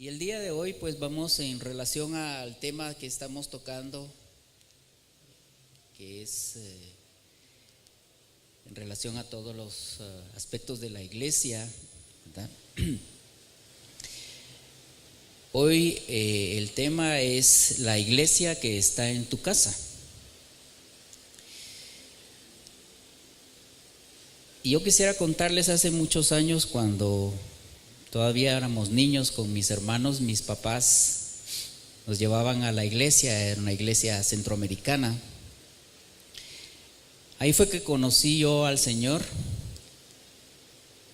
Y el día de hoy pues vamos en relación al tema que estamos tocando, que es en relación a todos los aspectos de la iglesia, ¿verdad? Hoy el tema es la iglesia que está en tu casa. Y yo quisiera contarles hace muchos años, cuando todavía éramos niños con mis hermanos, mis papás nos llevaban a la iglesia, era una iglesia centroamericana. Ahí fue que conocí yo al Señor.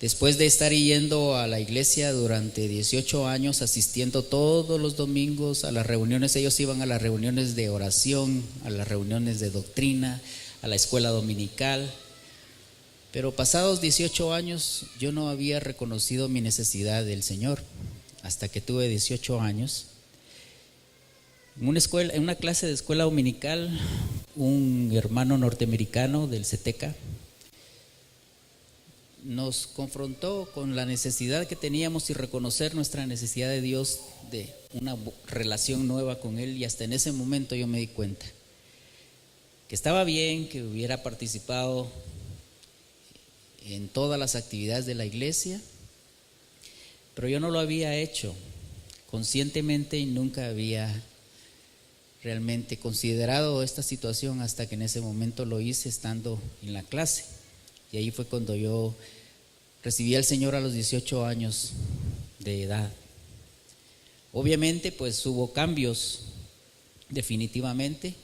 Después de estar yendo a la iglesia durante 18 años, asistiendo todos los domingos a las reuniones, ellos iban a las reuniones de oración, a las reuniones de doctrina, a la escuela dominical. Pero pasados 18 años yo no había reconocido mi necesidad del Señor, hasta que tuve 18 años. En una clase de escuela dominical, un hermano norteamericano del CETECA nos confrontó con la necesidad que teníamos y reconocer nuestra necesidad de Dios, de una relación nueva con Él. Y hasta en ese momento yo me di cuenta que estaba bien que hubiera participado en todas las actividades de la iglesia, pero yo no lo había hecho conscientemente y nunca había realmente considerado esta situación hasta que en ese momento lo hice estando en la clase. Y ahí fue cuando yo recibí al Señor a los 18 años de edad. Obviamente pues hubo cambios definitivamente,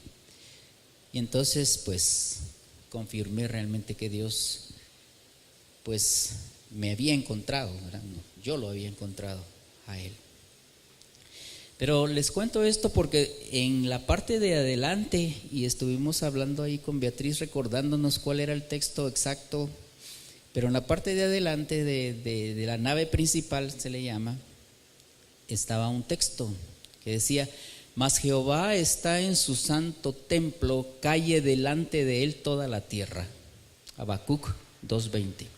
y entonces pues confirmé realmente que Dios pues me había encontrado, ¿verdad? Yo lo había encontrado a Él. Pero les cuento esto porque en la parte de adelante, y estuvimos hablando ahí con Beatriz recordándonos cuál era el texto exacto, pero en la parte de adelante de la nave principal, se le llama, estaba un texto que decía: mas Jehová está en su santo templo, calle delante de él toda la tierra. Habacuc 2:20.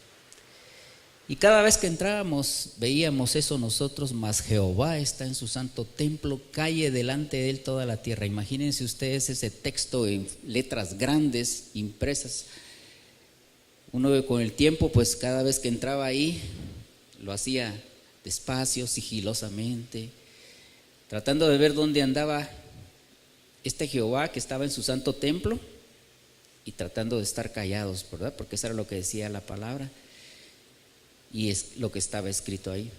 Y cada vez que entrábamos veíamos eso nosotros: mas Jehová está en su santo templo, calle delante de él toda la tierra. Imagínense ustedes ese texto en letras grandes impresas. Uno con el tiempo pues cada vez que entraba ahí lo hacía despacio, sigilosamente, tratando de ver dónde andaba este Jehová que estaba en su santo templo, y tratando de estar callados, ¿verdad? Porque eso era lo que decía la palabra. Y es lo que estaba escrito ahí.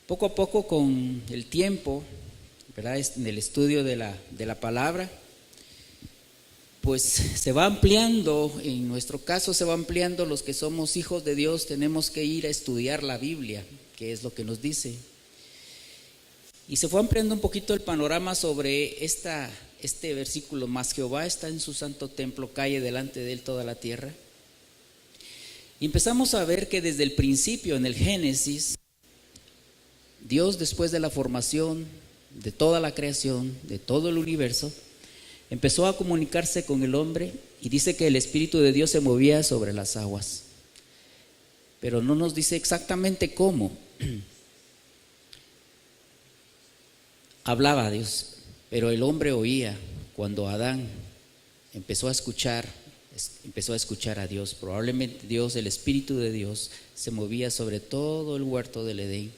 Poco a poco, con el tiempo, ¿verdad?, en el estudio de la palabra, pues se va ampliando. En nuestro caso se va ampliando. Los que somos hijos de Dios tenemos que ir a estudiar la Biblia, que es lo que nos dice. Y se fue ampliando un poquito el panorama sobre este versículo: mas Jehová está en su santo templo, calle delante de él toda la tierra. Y empezamos a ver que desde el principio, en el Génesis, Dios, después de la formación de toda la creación, de todo el universo, empezó a comunicarse con el hombre, y dice que el Espíritu de Dios se movía sobre las aguas. Pero no nos dice exactamente cómo. Hablaba Dios, pero el hombre oía. Cuando Adán empezó a escuchar a Dios, probablemente Dios, el Espíritu de Dios, se movía sobre todo el huerto del Edén,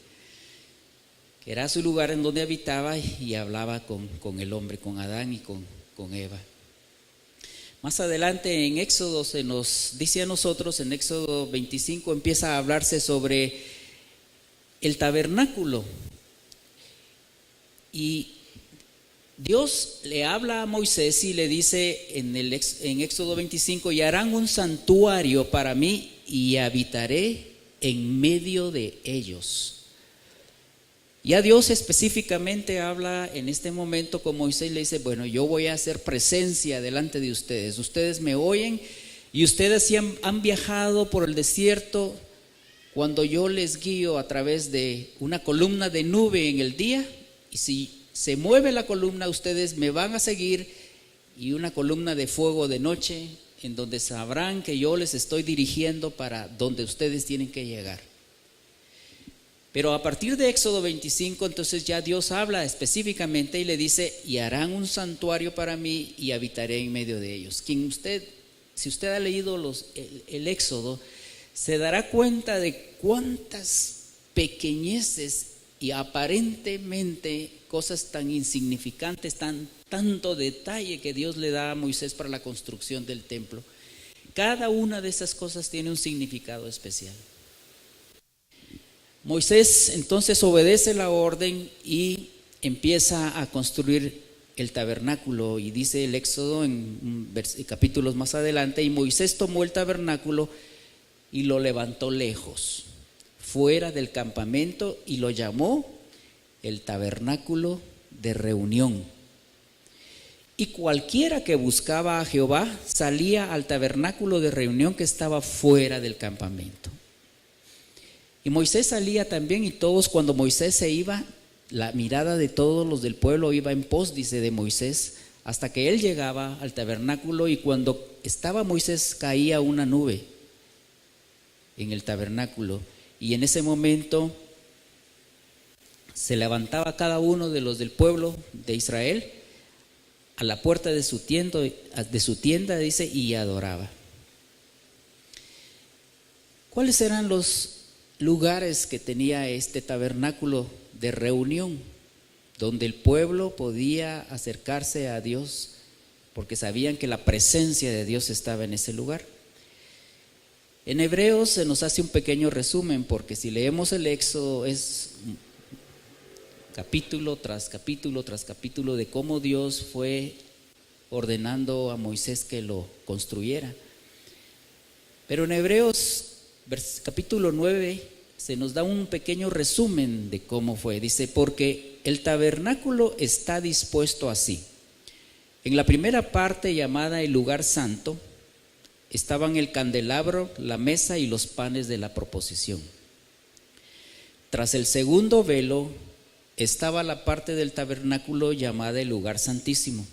que era su lugar en donde habitaba, y hablaba con el hombre, con Adán y con Eva. Más adelante en Éxodo se nos dice a nosotros, en Éxodo 25 empieza a hablarse sobre el tabernáculo, y Dios le habla a Moisés y le dice en Éxodo 25: y harán un santuario para mí, y habitaré en medio de ellos. Ya Dios específicamente habla en este momento con Moisés, le dice: bueno, yo voy a hacer presencia delante de ustedes. Ustedes me oyen, y ustedes han viajado por el desierto cuando yo les guío a través de una columna de nube en el día, y si se mueve la columna, ustedes me van a seguir, y una columna de fuego de noche, en donde sabrán que yo les estoy dirigiendo para donde ustedes tienen que llegar. Pero a partir de Éxodo 25, entonces ya Dios habla específicamente y le dice: y harán un santuario para mí y habitaré en medio de ellos. Si usted ha leído el Éxodo, se dará cuenta de cuántas pequeñeces y aparentemente cosas tan insignificantes, tanto detalle que Dios le da a Moisés para la construcción del templo. Cada una de esas cosas tiene un significado especial. Moisés entonces obedece la orden y empieza a construir el tabernáculo, y dice el Éxodo en capítulos más adelante: y Moisés tomó el tabernáculo y lo levantó lejos, fuera del campamento, y lo llamó el tabernáculo de reunión. Y cualquiera que buscaba a Jehová salía al tabernáculo de reunión que estaba fuera del campamento. Y Moisés salía también, y todos, cuando Moisés se iba, la mirada de todos los del pueblo iba en pos, dice, de Moisés, hasta que él llegaba al tabernáculo. Y cuando estaba Moisés, caía una nube en el tabernáculo, y en ese momento se levantaba cada uno de los del pueblo de Israel a la puerta de su tienda, dice, y adoraba. ¿Cuáles eran los lugares que tenía este tabernáculo de reunión, donde el pueblo podía acercarse a Dios, porque sabían que la presencia de Dios estaba en ese lugar? En Hebreos se nos hace un pequeño resumen, porque si leemos el Éxodo es capítulo tras capítulo tras capítulo de cómo Dios fue ordenando a Moisés que lo construyera. Pero en Hebreos capítulo 9 se nos da un pequeño resumen de cómo fue. Dice: porque el tabernáculo está dispuesto así. En la primera parte, llamada el lugar santo, estaban el candelabro, la mesa y los panes de la proposición. Tras el segundo velo estaba la parte del tabernáculo llamada el lugar santísimo,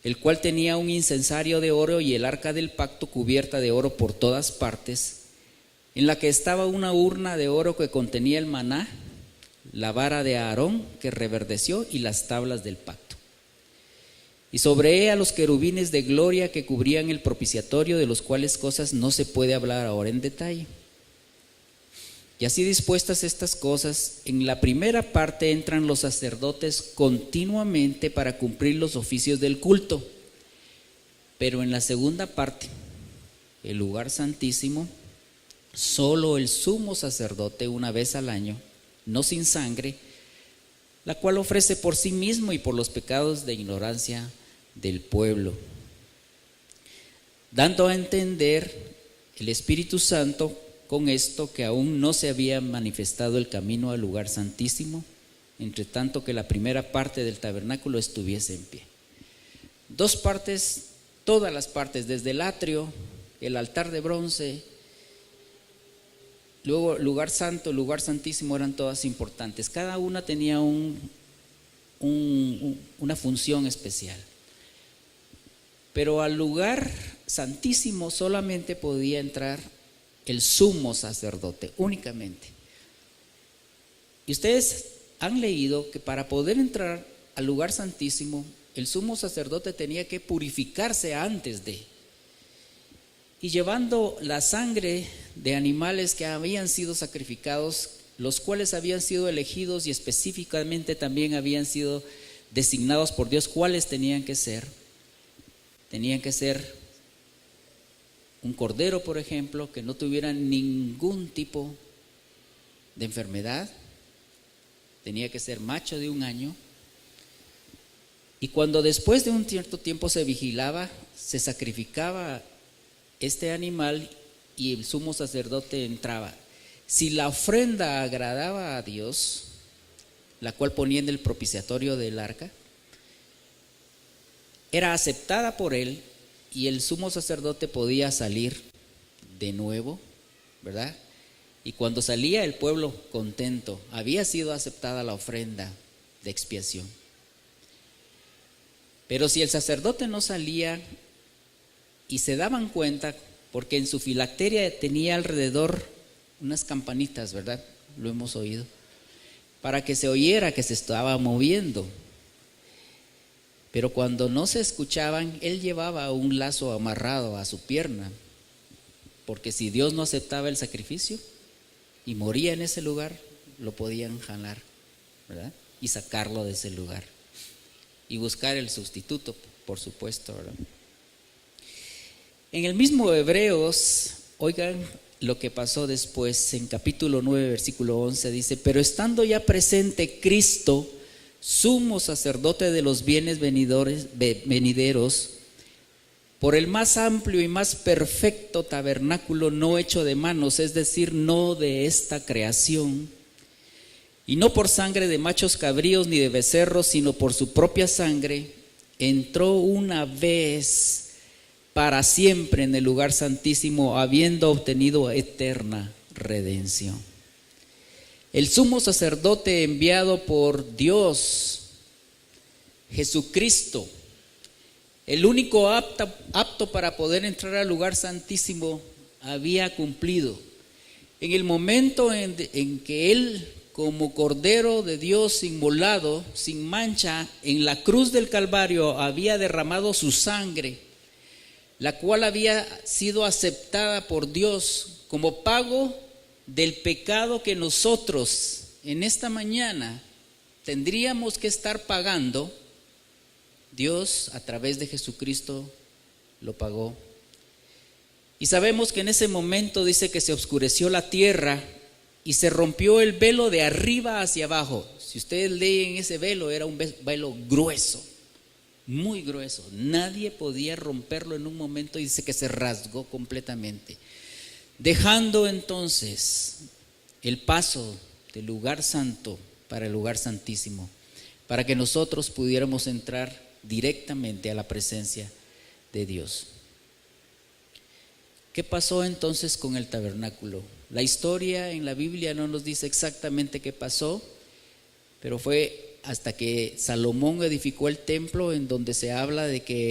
el cual tenía un incensario de oro y el arca del pacto cubierta de oro por todas partes, en la que estaba una urna de oro que contenía el maná, la vara de Aarón que reverdeció y las tablas del pacto. Y sobre ella los querubines de gloria que cubrían el propiciatorio, de los cuales cosas no se puede hablar ahora en detalle. Y así dispuestas estas cosas, en la primera parte entran los sacerdotes continuamente para cumplir los oficios del culto. Pero en la segunda parte, el lugar santísimo, solo el sumo sacerdote una vez al año, no sin sangre, la cual ofrece por sí mismo y por los pecados de ignorancia del pueblo. Dando a entender el Espíritu Santo con esto, que aún no se había manifestado el camino al lugar santísimo, entre tanto que la primera parte del tabernáculo estuviese en pie. Dos partes, todas las partes, desde el atrio, el altar de bronce, luego lugar santo, lugar santísimo, eran todas importantes. Cada una tenía una función especial. Pero al lugar santísimo solamente podía entrar el sumo sacerdote, únicamente. Y ustedes han leído que para poder entrar al lugar santísimo, el sumo sacerdote tenía que purificarse antes de, y llevando la sangre de animales que habían sido sacrificados, los cuales habían sido elegidos y específicamente también habían sido designados por Dios cuáles tenían que ser. Tenían que ser un cordero, por ejemplo, que no tuviera ningún tipo de enfermedad. Tenía que ser macho de 1 año. Y cuando después de un cierto tiempo se vigilaba, se sacrificaba este animal y el sumo sacerdote entraba. Si la ofrenda agradaba a Dios, la cual ponía en el propiciatorio del arca, era aceptada por él, y el sumo sacerdote podía salir de nuevo, ¿verdad? Y cuando salía el pueblo contento, había sido aceptada la ofrenda de expiación. Pero si el sacerdote no salía y se daban cuenta, porque en su filacteria tenía alrededor unas campanitas, ¿verdad? lo hemos oído, para que se oyera que se estaba moviendo. Pero cuando no se escuchaban, él llevaba un lazo amarrado a su pierna, porque si Dios no aceptaba el sacrificio y moría en ese lugar, lo podían jalar, ¿verdad? Y sacarlo de ese lugar y buscar el sustituto, por supuesto, ¿verdad? En el mismo Hebreos, oigan lo que pasó después, en capítulo 9, versículo 11, dice: pero estando ya presente Cristo, sumo sacerdote de los bienes venideros, por el más amplio y más perfecto tabernáculo no hecho de manos, es decir, no de esta creación, y no por sangre de machos cabríos ni de becerros, sino por su propia sangre, entró una vez para siempre en el lugar santísimo, habiendo obtenido eterna redención. El sumo sacerdote enviado por Dios, Jesucristo, el único apto para poder entrar al lugar santísimo, había cumplido. En el momento en que Él, como Cordero de Dios inmolado, sin mancha, en la cruz del Calvario, había derramado su sangre, la cual había sido aceptada por Dios como pago del pecado que nosotros en esta mañana tendríamos que estar pagando. Dios a través de Jesucristo lo pagó. Y sabemos que en ese momento dice que se oscureció la tierra y se rompió el velo de arriba hacia abajo. Si ustedes leen ese velo, era un velo grueso, muy grueso. Nadie podía romperlo en un momento, y dice que se rasgó completamente, dejando entonces el paso del lugar santo para el lugar santísimo, para que nosotros pudiéramos entrar directamente a la presencia de Dios. ¿Qué pasó entonces con el tabernáculo? La historia en la Biblia no nos dice exactamente qué pasó, pero fue hasta que Salomón edificó el templo, en donde se habla de que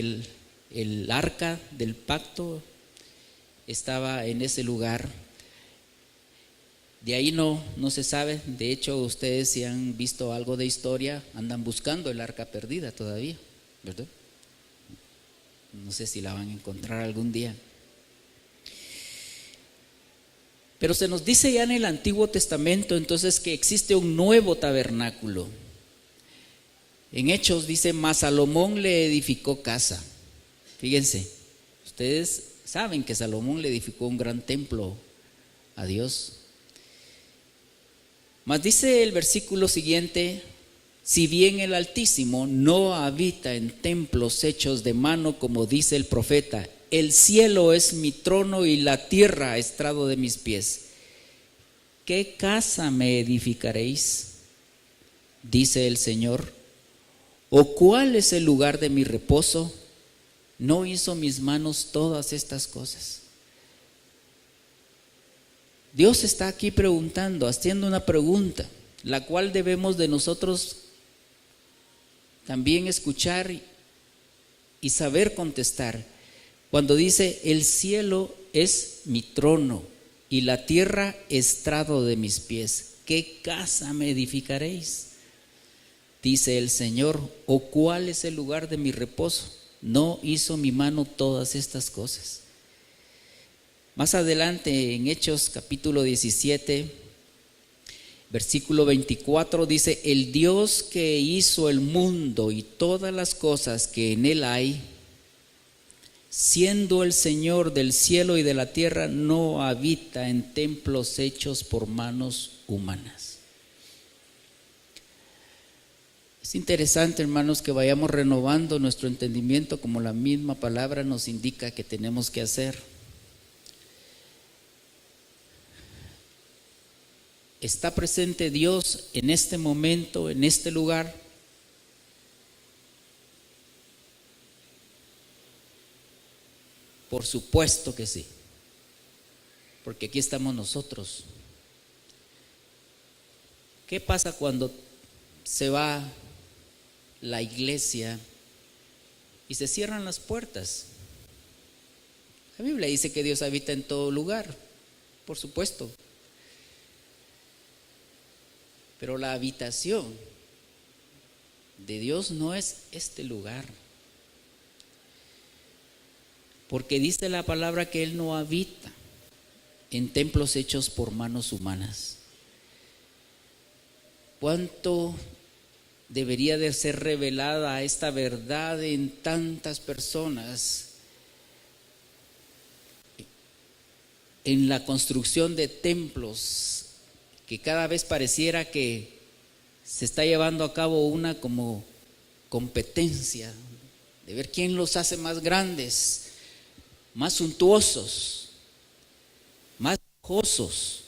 el arca del pacto estaba en ese lugar. De ahí no se sabe. De hecho, ustedes, si han visto algo de historia, andan buscando el arca perdida todavía, ¿verdad? No sé si la van a encontrar algún día. Pero se nos dice ya en el Antiguo Testamento entonces que existe un nuevo tabernáculo. En Hechos dice: mas Salomón le edificó casa. Fíjense, ustedes saben que Salomón le edificó un gran templo a Dios. Mas dice el versículo siguiente: si bien el Altísimo no habita en templos hechos de mano, como dice el profeta, el cielo es mi trono y la tierra estrado de mis pies, ¿qué casa me edificaréis? Dice el Señor. ¿O cuál es el lugar de mi reposo? ¿No hizo mis manos todas estas cosas? Dios está aquí preguntando, haciendo una pregunta, la cual debemos de nosotros también escuchar y saber contestar. Cuando dice: el cielo es mi trono y la tierra estrado de mis pies, ¿qué casa me edificaréis? Dice el Señor. ¿O cuál es el lugar de mi reposo? ¿No hizo mi mano todas estas cosas? Más adelante, en Hechos capítulo 17, versículo 24, dice: el Dios que hizo el mundo y todas las cosas que en él hay, siendo el Señor del cielo y de la tierra, no habita en templos hechos por manos humanas. Es interesante, hermanos, que vayamos renovando nuestro entendimiento como la misma palabra nos indica que tenemos que hacer. ¿Está presente Dios en este momento, en este lugar? Por supuesto que sí, porque aquí estamos nosotros. ¿Qué pasa cuando se va la iglesia y se cierran las puertas? La Biblia dice que Dios habita en todo lugar, por supuesto. Pero la habitación de Dios no es este lugar. Porque dice la palabra que Él no habita en templos hechos por manos humanas. ¿Cuánto debería de ser revelada esta verdad en tantas personas en la construcción de templos, que cada vez pareciera que se está llevando a cabo una como competencia de ver quién los hace más grandes, más suntuosos, más lujosos?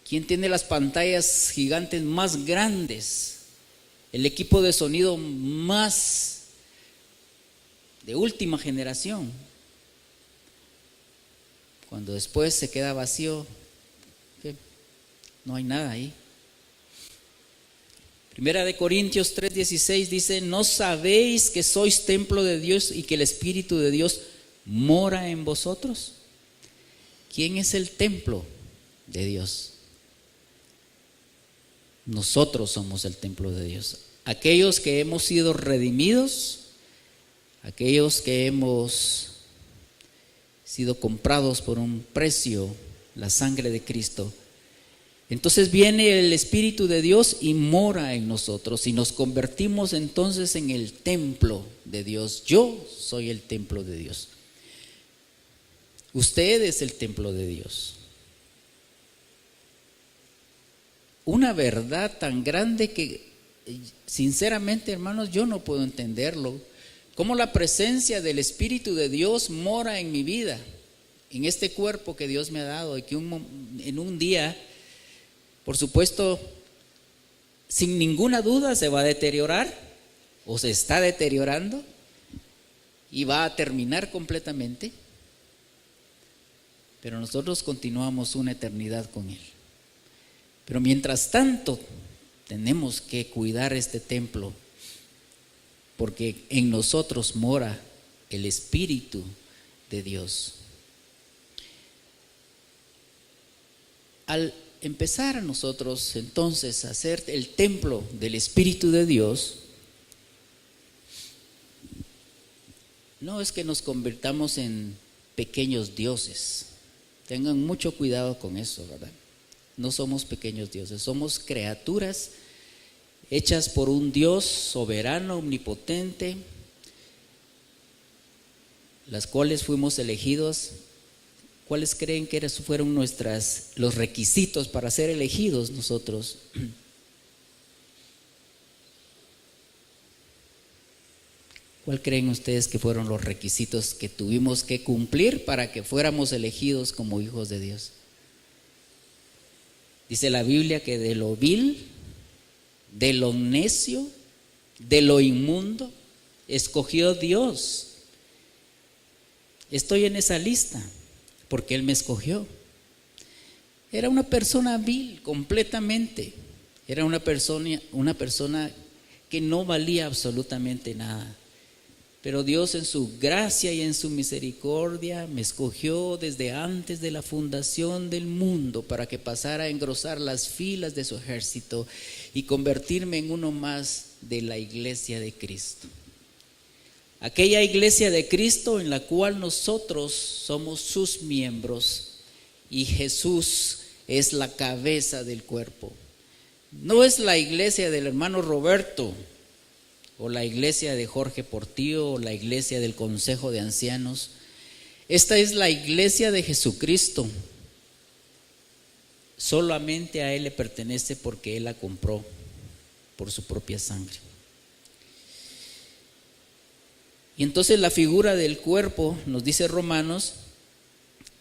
¿Quién tiene las pantallas gigantes más grandes? El equipo de sonido más de última generación. Cuando después se queda vacío, ¿qué? No hay nada ahí. Primera de Corintios 3:16 dice: ¿no sabéis que sois templo de Dios y que el Espíritu de Dios mora en vosotros? ¿Quién es el templo de Dios? Nosotros somos el templo de Dios. Aquellos que hemos sido redimidos, aquellos que hemos sido comprados por un precio, la sangre de Cristo. Entonces viene el Espíritu de Dios y mora en nosotros y nos convertimos entonces en el templo de Dios. Yo soy el templo de Dios. Usted es el templo de Dios. Una verdad tan grande que sinceramente, hermanos, yo no puedo entenderlo. Cómo la presencia del Espíritu de Dios mora en mi vida, en este cuerpo que Dios me ha dado, y que en un día, por supuesto, sin ninguna duda se va a deteriorar o se está deteriorando y va a terminar completamente, pero nosotros continuamos una eternidad con Él. Pero mientras tanto tenemos que cuidar este templo, porque en nosotros mora el Espíritu de Dios. Al empezar a nosotros entonces a ser el templo del Espíritu de Dios, no es que nos convirtamos en pequeños dioses. Tengan mucho cuidado con eso, ¿verdad? No somos pequeños dioses, somos criaturas hechas por un Dios soberano, omnipotente, las cuales fuimos elegidos. ¿Cuáles creen que fueron los requisitos para ser elegidos nosotros? ¿Cuál creen ustedes que fueron los requisitos que tuvimos que cumplir para que fuéramos elegidos como hijos de Dios? Dice la Biblia que de lo vil, de lo necio, de lo inmundo, escogió Dios. Estoy en esa lista porque Él me escogió. Era una persona vil completamente. Era una persona que no valía absolutamente nada. Pero Dios en su gracia y en su misericordia me escogió desde antes de la fundación del mundo para que pasara a engrosar las filas de su ejército y convertirme en uno más de la iglesia de Cristo. Aquella iglesia de Cristo en la cual nosotros somos sus miembros y Jesús es la cabeza del cuerpo. No es la iglesia del hermano Roberto, o la iglesia de Jorge Portillo, o la iglesia del Consejo de Ancianos. Esta es la iglesia de Jesucristo. Solamente a Él le pertenece porque Él la compró por su propia sangre. Y entonces la figura del cuerpo, nos dice Romanos,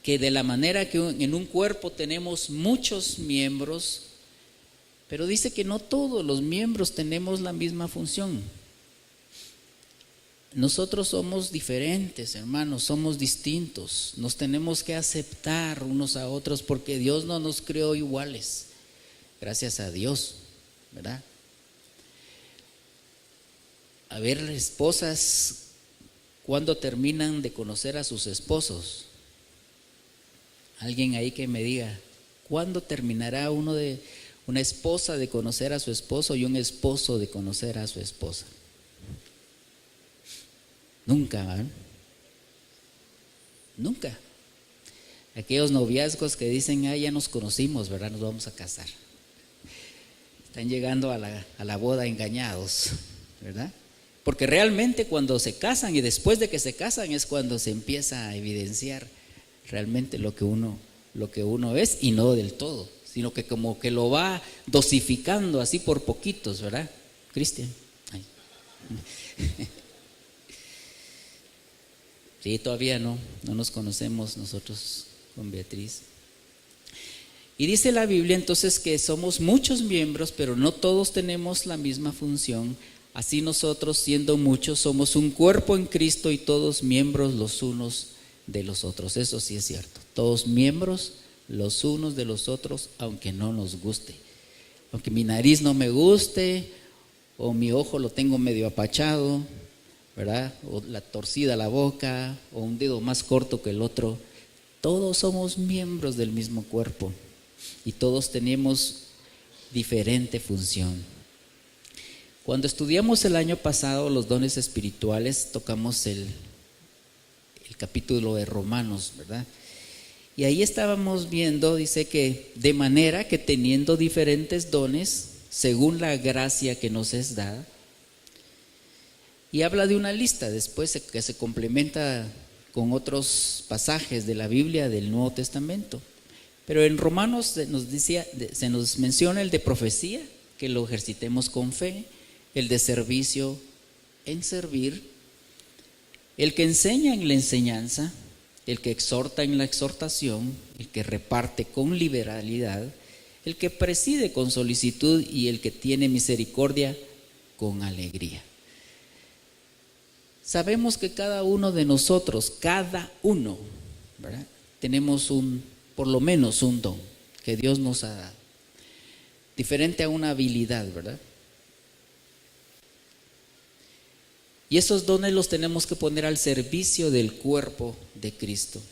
que de la manera que en un cuerpo tenemos muchos miembros, pero dice que no todos los miembros tenemos la misma función. Nosotros somos diferentes, hermanos, somos distintos. Nos tenemos que aceptar unos a otros porque Dios no nos creó iguales. Gracias a Dios, ¿verdad? A ver, esposas, ¿cuándo terminan de conocer a sus esposos? Alguien ahí que me diga, ¿cuándo terminará una esposa de conocer a su esposo y un esposo de conocer a su esposa. Nunca, ¿verdad? Nunca. Aquellos noviazgos que dicen, ya nos conocimos, ¿verdad? Nos vamos a casar. Están llegando a la boda engañados, ¿verdad? Porque realmente cuando se casan y después de que se casan es cuando se empieza a evidenciar realmente lo que uno es, y no del todo, sino que como que lo va dosificando así por poquitos, ¿verdad, Cristian? Sí, todavía no nos conocemos nosotros con Beatriz. Y dice la Biblia entonces que somos muchos miembros, pero no todos tenemos la misma función. Así nosotros, siendo muchos, somos un cuerpo en Cristo y todos miembros los unos de los otros. Eso sí es cierto. Todos miembros los unos de los otros, aunque no nos guste. Aunque mi nariz no me guste, o mi ojo lo tengo medio apachado, ¿verdad? O la torcida la boca, o un dedo más corto que el otro. Todos somos miembros del mismo cuerpo y todos tenemos diferente función. Cuando estudiamos el año pasado los dones espirituales, tocamos el capítulo de Romanos, ¿verdad? Y ahí estábamos viendo, dice que de manera que teniendo diferentes dones, según la gracia que nos es dada, y habla de una lista después que se complementa con otros pasajes de la Biblia del Nuevo Testamento. Pero en Romanos se nos menciona el de profecía, que lo ejercitemos con fe, el de servicio en servir, el que enseña en la enseñanza, el que exhorta en la exhortación, el que reparte con liberalidad, el que preside con solicitud y el que tiene misericordia con alegría. Sabemos que cada uno de nosotros, ¿verdad? Tenemos por lo menos un don que Dios nos ha dado, diferente a una habilidad, ¿verdad? Y esos dones los tenemos que poner al servicio del cuerpo de Cristo.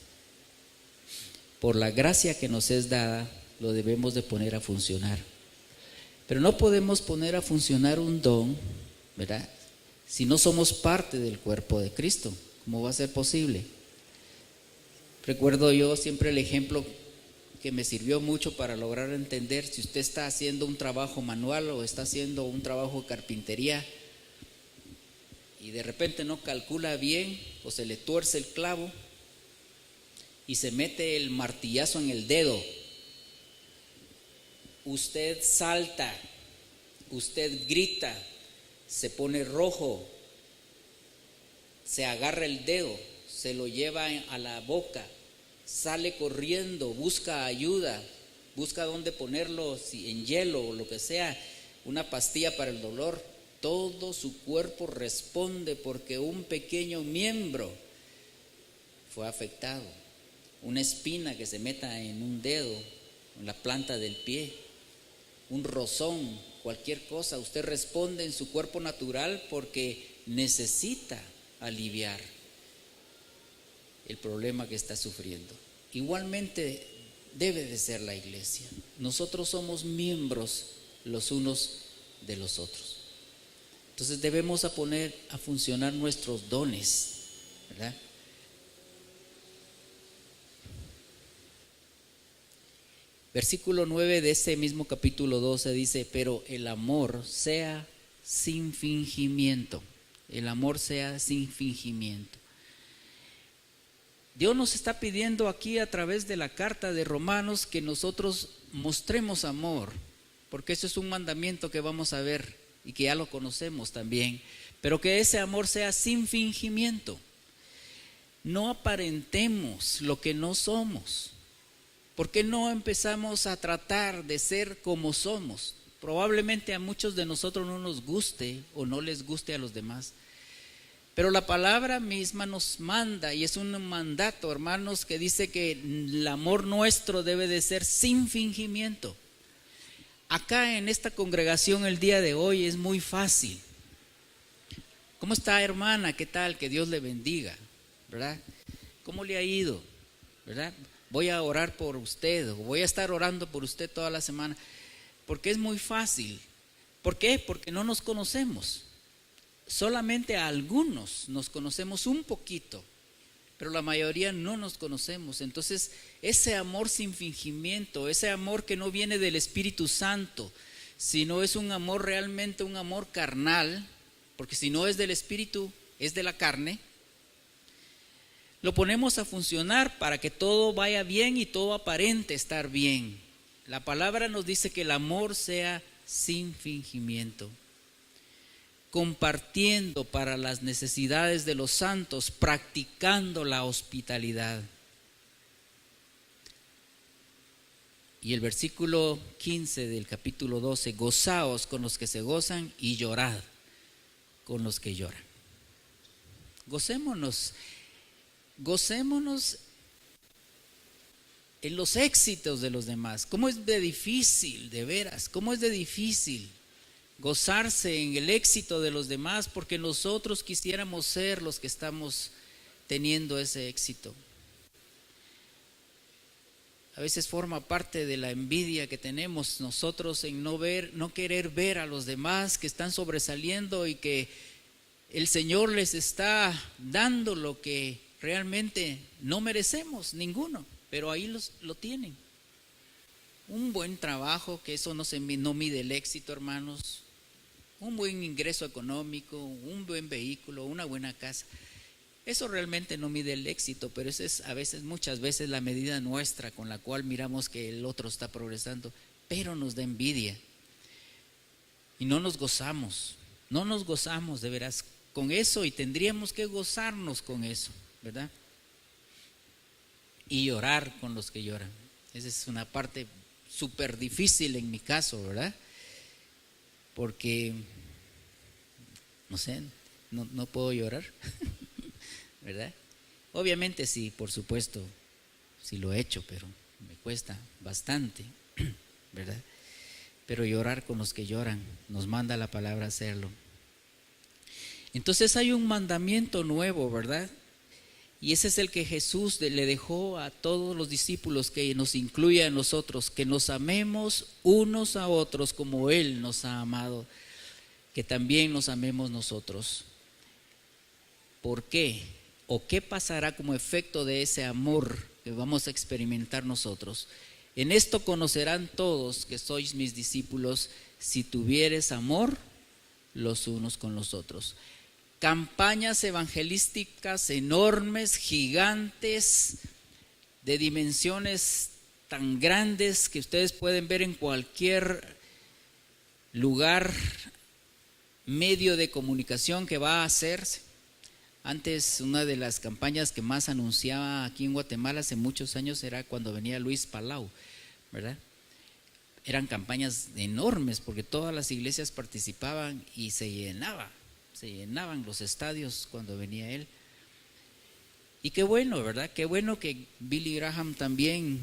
Por la gracia que nos es dada, lo debemos de poner a funcionar. Pero no podemos poner a funcionar un don, ¿verdad?, si no somos parte del cuerpo de Cristo. ¿Cómo va a ser posible? Recuerdo yo siempre el ejemplo que me sirvió mucho para lograr entender: si usted está haciendo un trabajo manual o está haciendo un trabajo de carpintería y de repente no calcula bien o se le tuerce el clavo y se mete el martillazo en el dedo, usted salta, usted grita, se pone rojo, se agarra el dedo, se lo lleva a la boca, sale corriendo, busca ayuda, busca dónde ponerlo, si en hielo o lo que sea, una pastilla para el dolor. Todo su cuerpo responde porque un pequeño miembro fue afectado. Una espina que se meta en un dedo, en la planta del pie, un rozón, cualquier cosa, usted responde en su cuerpo natural porque necesita aliviar el problema que está sufriendo. Igualmente debe de ser la iglesia. Nosotros somos miembros los unos de los otros. Entonces debemos poner a funcionar nuestros dones, ¿verdad? Versículo 9 de ese mismo capítulo 12 dice: pero el amor sea sin fingimiento. El amor sea sin fingimiento. Dios nos está pidiendo aquí a través de la carta de Romanos que nosotros mostremos amor, porque eso es un mandamiento que vamos a ver y que ya lo conocemos también, pero que ese amor sea sin fingimiento. No aparentemos lo que no somos. ¿Por qué no empezamos a tratar de ser como somos? Probablemente a muchos de nosotros no nos guste o no les guste a los demás, pero la palabra misma nos manda, y es un mandato, hermanos, que dice que el amor nuestro debe de ser sin fingimiento. Acá en esta congregación el día de hoy es muy fácil. ¿Cómo está, hermana? ¿Qué tal? Que Dios le bendiga, ¿verdad? ¿Cómo le ha ido? ¿Verdad? Voy a orar por usted, o voy a estar orando por usted toda la semana. Porque es muy fácil. ¿Por qué? Porque no nos conocemos. Solamente a algunos nos conocemos un poquito, pero la mayoría no nos conocemos. Entonces, ese amor sin fingimiento, ese amor que no viene del Espíritu Santo, sino es un amor realmente, un amor carnal, porque si no es del Espíritu, es de la carne, lo ponemos a funcionar para que todo vaya bien y todo aparente estar bien. La palabra nos dice que el amor sea sin fingimiento, compartiendo para las necesidades de los santos, practicando la hospitalidad. Y el versículo 15 del capítulo 12, gozaos con los que se gozan y llorad con los que lloran. Gocémonos en los éxitos de los demás. ¿Cómo es de difícil, de veras? ¿Cómo es de difícil gozarse en el éxito de los demás? Porque nosotros quisiéramos ser los que estamos teniendo ese éxito. A veces forma parte de la envidia que tenemos nosotros en no querer ver a los demás que están sobresaliendo y que el Señor les está dando lo que realmente no merecemos ninguno, pero ahí lo tienen. Un buen trabajo, que eso no mide el éxito, hermanos. Un buen ingreso económico, un buen vehículo, una buena casa. Eso realmente no mide el éxito, pero esa es muchas veces la medida nuestra con la cual miramos que el otro está progresando, pero nos da envidia y no nos gozamos de veras con eso, y tendríamos que gozarnos con eso, ¿verdad? Y llorar con los que lloran. Esa es una parte súper difícil en mi caso, ¿verdad? Porque, no sé, no puedo llorar. ¿Verdad? Obviamente sí, por supuesto, sí lo he hecho, pero me cuesta bastante, ¿verdad? Pero llorar con los que lloran, nos manda la palabra hacerlo. Entonces hay un mandamiento nuevo, ¿verdad? Y ese es el que Jesús le dejó a todos los discípulos, que nos incluye a nosotros, que nos amemos unos a otros como Él nos ha amado, que también nos amemos nosotros. ¿Por qué? ¿O qué pasará como efecto de ese amor que vamos a experimentar nosotros? En esto conocerán todos que sois mis discípulos, si tuvieres amor los unos con los otros. Campañas evangelísticas enormes, gigantes, de dimensiones tan grandes que ustedes pueden ver en cualquier lugar, medio de comunicación que va a hacerse. Antes, una de las campañas que más anunciaba aquí en Guatemala hace muchos años era cuando venía Luis Palau, ¿verdad? Eran campañas enormes porque todas las iglesias participaban y se llenaban los estadios cuando venía él. Y qué bueno, ¿verdad? Qué bueno que Billy Graham también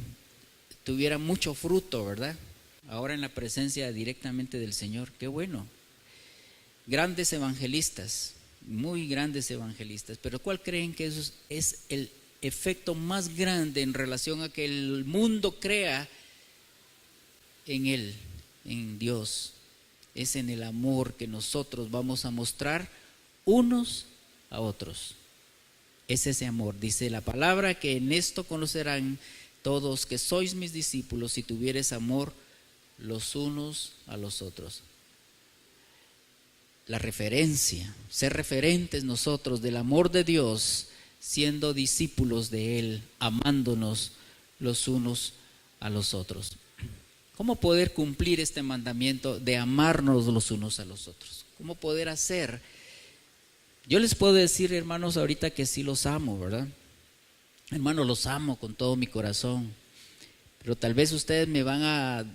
tuviera mucho fruto, ¿verdad? Ahora en la presencia directamente del Señor, qué bueno. Grandes evangelistas, muy grandes evangelistas, pero ¿cuál creen que eso es el efecto más grande en relación a que el mundo crea en Él, en Dios? Es en el amor que nosotros vamos a mostrar unos a otros. Es ese amor, dice la palabra, que en esto conocerán todos que sois mis discípulos, si tuvieres amor los unos a los otros. La referencia, ser referentes nosotros del amor de Dios, siendo discípulos de Él, amándonos los unos a los otros. ¿Cómo poder cumplir este mandamiento de amarnos los unos a los otros? ¿Cómo poder hacer? Yo les puedo decir, hermanos, ahorita que sí los amo, ¿verdad? Hermanos, los amo con todo mi corazón, pero tal vez ustedes me van a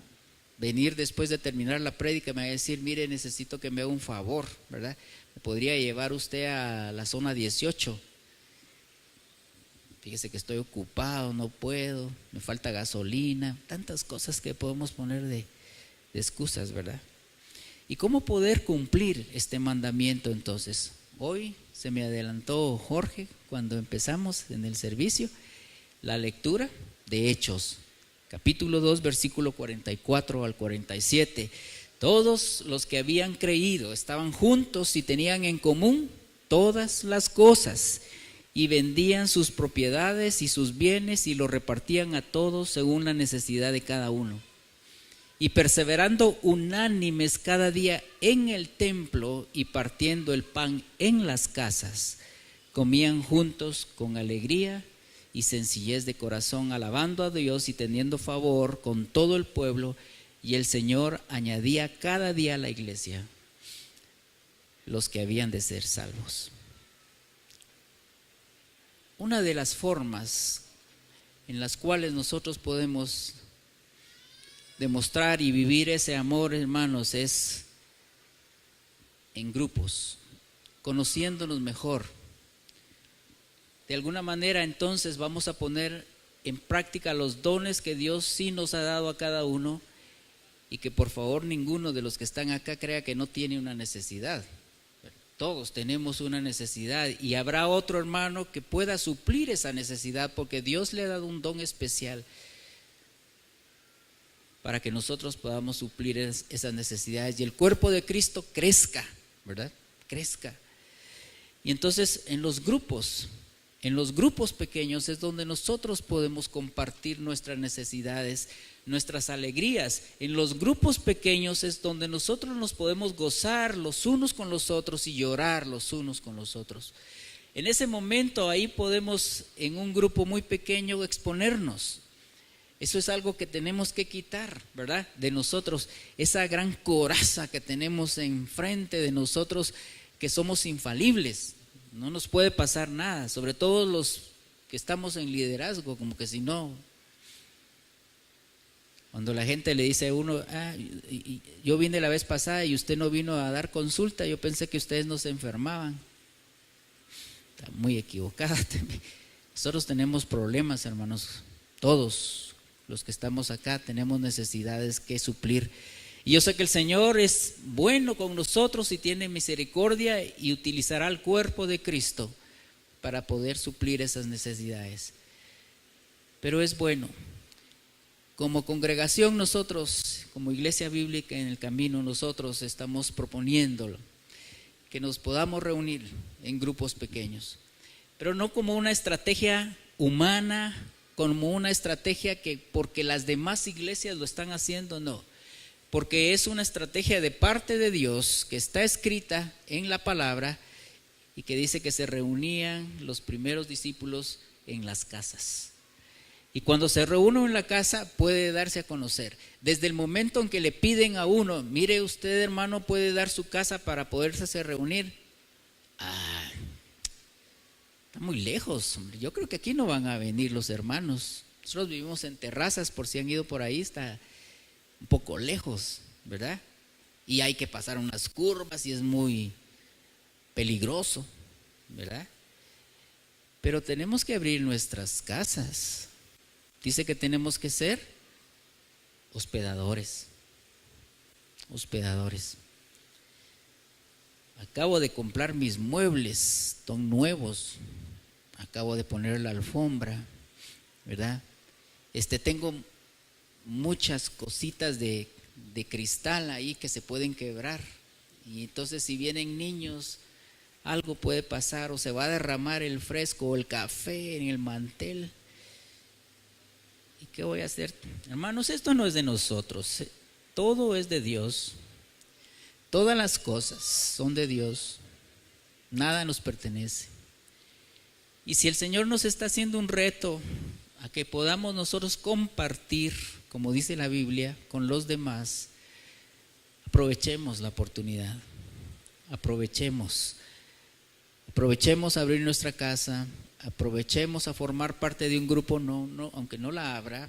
venir después de terminar la prédica, me va a decir, mire, necesito que me haga un favor, ¿verdad? ¿Me podría llevar usted a la zona 18? Fíjese que estoy ocupado, no puedo, me falta gasolina, tantas cosas que podemos poner de excusas, ¿verdad? ¿Y cómo poder cumplir este mandamiento entonces? Hoy se me adelantó Jorge cuando empezamos en el servicio, la lectura de Hechos. capítulo 2, versículo 44 al 47. Todos los que habían creído estaban juntos y tenían en común todas las cosas, y vendían sus propiedades y sus bienes y los repartían a todos según la necesidad de cada uno. Y perseverando unánimes cada día en el templo y partiendo el pan en las casas, comían juntos con alegría y sencillez de corazón, alabando a Dios y teniendo favor con todo el pueblo. Y el Señor añadía cada día a la iglesia los que habían de ser salvos. Una de las formas en las cuales nosotros podemos demostrar y vivir ese amor, hermanos, es en grupos, conociéndonos mejor. De alguna manera, entonces, vamos a poner en práctica los dones que Dios sí nos ha dado a cada uno, y que por favor ninguno de los que están acá crea que no tiene una necesidad. Todos tenemos una necesidad, y habrá otro hermano que pueda suplir esa necesidad, porque Dios le ha dado un don especial para que nosotros podamos suplir esas necesidades y el cuerpo de Cristo crezca, ¿verdad? Crezca. Y entonces en los grupos pequeños es donde nosotros podemos compartir nuestras necesidades, nuestras alegrías. En los grupos pequeños es donde nosotros nos podemos gozar los unos con los otros y llorar los unos con los otros. En ese momento ahí podemos, en un grupo muy pequeño, exponernos. Eso es algo que tenemos que quitar, ¿verdad? De nosotros, esa gran coraza que tenemos enfrente de nosotros, que somos infalibles. No nos puede pasar nada, sobre todo los que estamos en liderazgo, como que si no. Cuando la gente le dice a uno, yo vine la vez pasada y usted no vino a dar consulta, yo pensé que ustedes no se enfermaban. Está muy equivocada. Nosotros tenemos problemas, hermanos, todos los que estamos acá tenemos necesidades que suplir. Y yo sé que el Señor es bueno con nosotros y tiene misericordia y utilizará el cuerpo de Cristo para poder suplir esas necesidades. Pero es bueno. Como congregación nosotros, como Iglesia Bíblica en el Camino, nosotros estamos proponiéndolo, que nos podamos reunir en grupos pequeños, pero no como una estrategia humana, como una estrategia que porque las demás iglesias lo están haciendo, no. Porque es una estrategia de parte de Dios que está escrita en la palabra y que dice que se reunían los primeros discípulos en las casas. Y cuando se reúne en la casa puede darse a conocer. Desde el momento en que le piden a uno, mire usted hermano, puede dar su casa para poderse reunir. Está muy lejos, hombre. Yo creo que aquí no van a venir los hermanos. Nosotros vivimos en terrazas, por si han ido por ahí, está un poco lejos, ¿verdad? Y hay que pasar unas curvas y es muy peligroso, ¿verdad? Pero tenemos que abrir nuestras casas. Dice que tenemos que ser hospedadores. Acabo de comprar mis muebles, son nuevos. Acabo de poner la alfombra, ¿verdad? Tengo muchas cositas de cristal ahí que se pueden quebrar. Y entonces si vienen niños, algo puede pasar o se va a derramar el fresco o el café en el mantel. ¿Y qué voy a hacer? Hermanos, esto no es de nosotros, todo es de Dios. Todas las cosas son de Dios, nada nos pertenece. Y si el Señor nos está haciendo un reto a que podamos nosotros compartir, como dice la Biblia, con los demás, aprovechemos la oportunidad, aprovechemos a abrir nuestra casa, aprovechemos a formar parte de un grupo, no, aunque no la abra,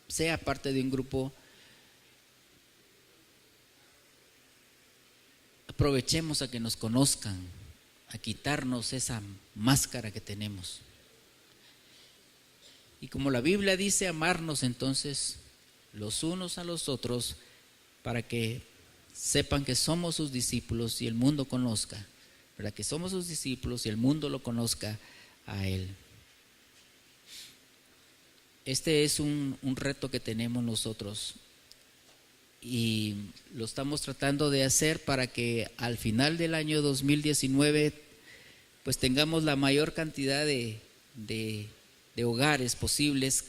sea parte de un grupo. Aprovechemos a que nos conozcan, a quitarnos esa máscara que tenemos. Y como la Biblia dice, amarnos entonces los unos a los otros para que sepan que somos sus discípulos y el mundo conozca, para que somos sus discípulos y el mundo lo conozca a Él. este es un reto que tenemos nosotros y lo estamos tratando de hacer para que al final del año 2019 pues tengamos la mayor cantidad de hogares posibles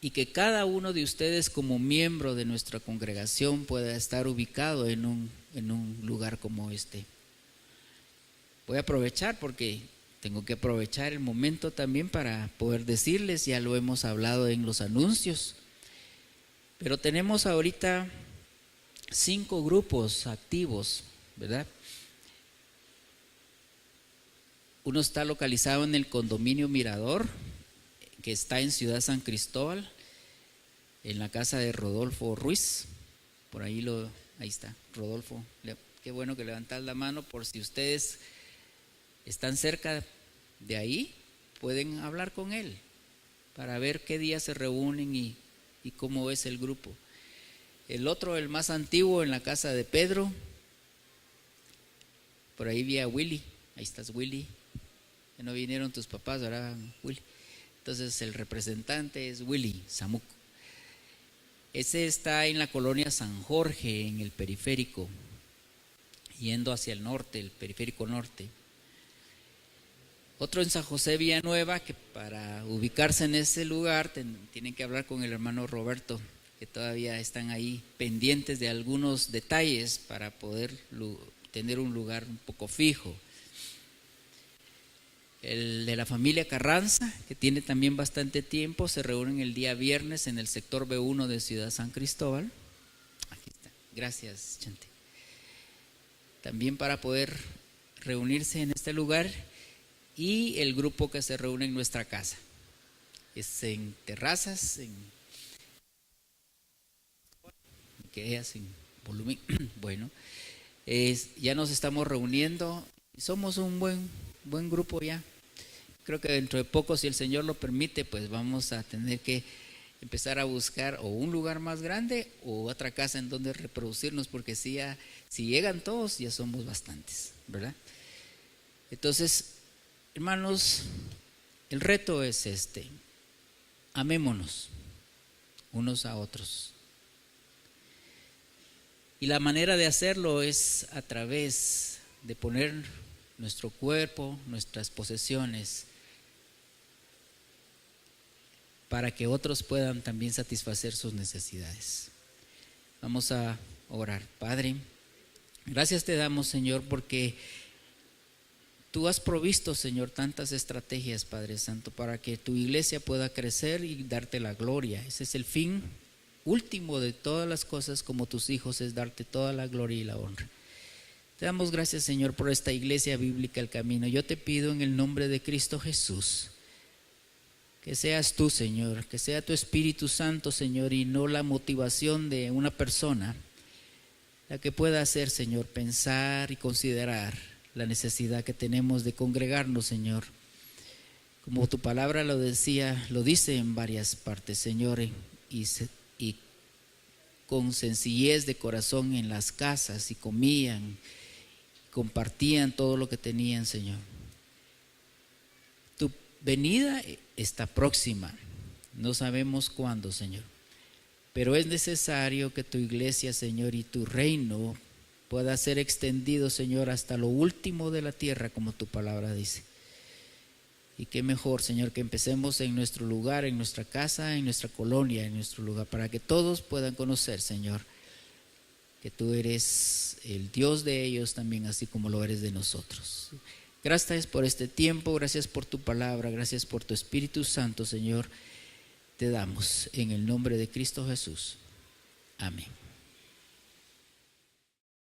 y que cada uno de ustedes como miembro de nuestra congregación pueda estar ubicado en un lugar como este. Voy a aprovechar porque tengo que aprovechar el momento también para poder decirles, ya lo hemos hablado en los anuncios, pero tenemos ahorita 5 grupos activos, ¿verdad? Uno está localizado en el condominio Mirador, que está en Ciudad San Cristóbal, en la casa de Rodolfo Ruiz. Por ahí está, Rodolfo. Qué bueno que levantas la mano por si ustedes están cerca de ahí, pueden hablar con él para ver qué día se reúnen y cómo es el grupo. El otro, el más antiguo, en la casa de Pedro. Por ahí vi a Willy. Ahí estás, Willy. Ya no vinieron tus papás, ¿verdad, Willy? Entonces el representante es Willy Samuco. Ese está en la colonia San Jorge, en el periférico, yendo hacia el norte, el periférico norte. Otro en San José Villanueva, que para ubicarse en ese lugar tienen que hablar con el hermano Roberto, que todavía están ahí pendientes de algunos detalles para poder tener un lugar un poco fijo. El de la familia Carranza, que tiene también bastante tiempo, se reúnen el día viernes en el sector B1 de Ciudad San Cristóbal. Aquí está, gracias, Chante. También para poder reunirse en este lugar. Y el grupo que se reúne en nuestra casa es en terrazas, que es en volumen. Bueno, ya nos estamos reuniendo, somos un buen grupo ya. Creo que dentro de poco, si el Señor lo permite, pues vamos a tener que empezar a buscar o un lugar más grande o otra casa en donde reproducirnos, porque si llegan todos ya somos bastantes, ¿verdad? Entonces, hermanos, el reto es este: amémonos unos a otros. Y la manera de hacerlo es a través de poner nuestro cuerpo, nuestras posesiones, para que otros puedan también satisfacer sus necesidades. Vamos a orar. Padre, gracias te damos, Señor, porque Tú has provisto, Señor, tantas estrategias, Padre Santo, para que tu iglesia pueda crecer y darte la gloria. Ese es el fin último de todas las cosas como tus hijos, es darte toda la gloria y la honra. Te damos gracias, Señor, por esta iglesia bíblica El Camino. Yo te pido en el nombre de Cristo Jesús, que seas tú, Señor, que sea tu Espíritu Santo, Señor, y no la motivación de una persona, la que pueda hacer, Señor, pensar y considerar la necesidad que tenemos de congregarnos, Señor. Como tu palabra lo dice en varias partes, Señor, y con sencillez de corazón en las casas, y comían, compartían todo lo que tenían, Señor. Tu venida está próxima, no sabemos cuándo, Señor, pero es necesario que tu iglesia, Señor, y tu reino pueda ser extendido, Señor, hasta lo último de la tierra, como tu palabra dice. Y qué mejor, Señor, que empecemos en nuestro lugar, en nuestra casa, en nuestra colonia, en nuestro lugar, para que todos puedan conocer, Señor, que tú eres el Dios de ellos también, así como lo eres de nosotros. Gracias por este tiempo, gracias por tu palabra, gracias por tu Espíritu Santo, Señor. Te damos en el nombre de Cristo Jesús. Amén.